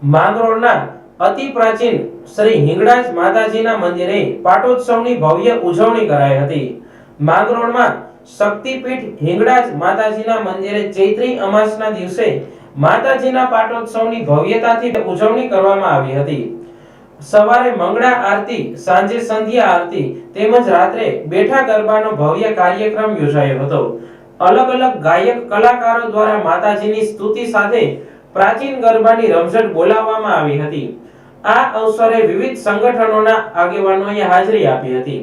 માંગરોળના અતિ પ્રાચીન શ્રી હિંગળાજ માતાજીના મંદિરે પાટોત્સવની ભવ્ય ઉજવણી કરાઈ હતી। માંગરોળમાં શક્તિપીઠ હિંગળાજ માતાજીના મંદિરે ચૈત્રી અમાસના દિવસે માતાજીના પાટોત્સવની ભવ્યતાથી ઉજવણી કરવામાં આવી હતી। સવારે મંગળા આરતી, સાંજે સંધ્યા આરતી તેમજ રાત્રે બેઠા ગરબાનો ભવ્ય કાર્યક્રમ યોજાયો હતો। અલગ અલગ ગાયક કલાકારો દ્વારા માતાજીની સ્તુતિ સાથે પ્રાચીન ગરબાની રમઝટ બોલાવવામાં આવી હતી। આ અવસરે વિવિધ સંગઠનોના આગેવાનોએ હાજરી આપી હતી।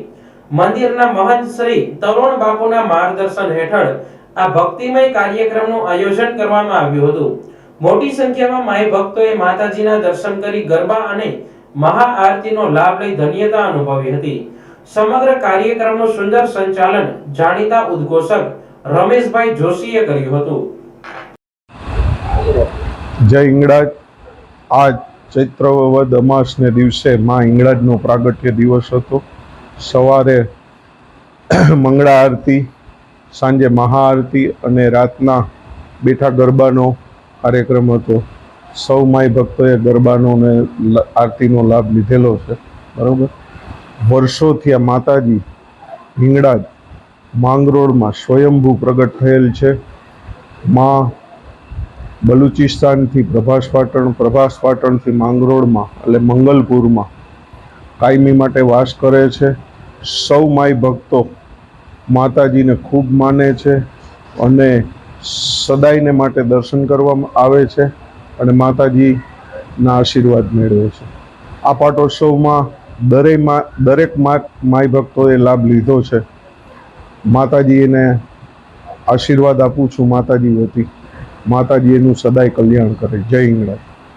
મંદિરના મહંત શ્રી તરુણ બાપુના માર્ગદર્શન હેઠળ આ ભક્તિમય કાર્યક્રમનું આયોજન કરવામાં આવ્યું હતું। મોટી સંખ્યામાં માઈ ભક્તોએ માતાજીના દર્શન કરી ગરબા અને મહાઆરતીનો લાભ લઈ ધન્યતા અનુભવી હતી। સમગ્ર કાર્યક્રમનું સુંદર સંચાલન જાણીતા ઉદ્ઘોષક રમેશભાઈ જોશીએ કર્યું હતું। જય હિંગળાજ। આજ ચૈત્ર વદ અમાસને દિવસે માં હિંગળાજનો પ્રાગટ્ય દિવસ હતો। સવારે મંગળા આરતી, સાંજે મહાઆરતી અને રાતના બેઠા ગરબાનો કાર્યક્રમ હતો। સૌ માઈ ભક્તોએ ગરબાનો અને આરતીનો લાભ લીધેલો છે, બરાબર। વર્ષોથી આ માતાજી હિંગળાજ માંગરોળમાં સ્વયંભૂ પ્રગટ થયેલ છે। માં બલુચિસ્તાનથી પ્રભાસ પાટણથી માંગરોળમાં એટલે મંગલપુરમાં કાયમી માટે વાસ કરે છે। સૌ માઈ ભક્તો માતાજીને ખૂબ માને છે અને સદાયને માટે દર્શન કરવામાં આવે છે અને માતાજીના આશીર્વાદ મેળવે છે। આ પાટોત્સવમાં દરેક માઈ ભક્તોએ લાભ લીધો છે। માતાજીને આશીર્વાદ આપું છું માતાજી વતી। માતાજી એનું સદાય કલ્યાણ કરે। જય હિંગળાજ।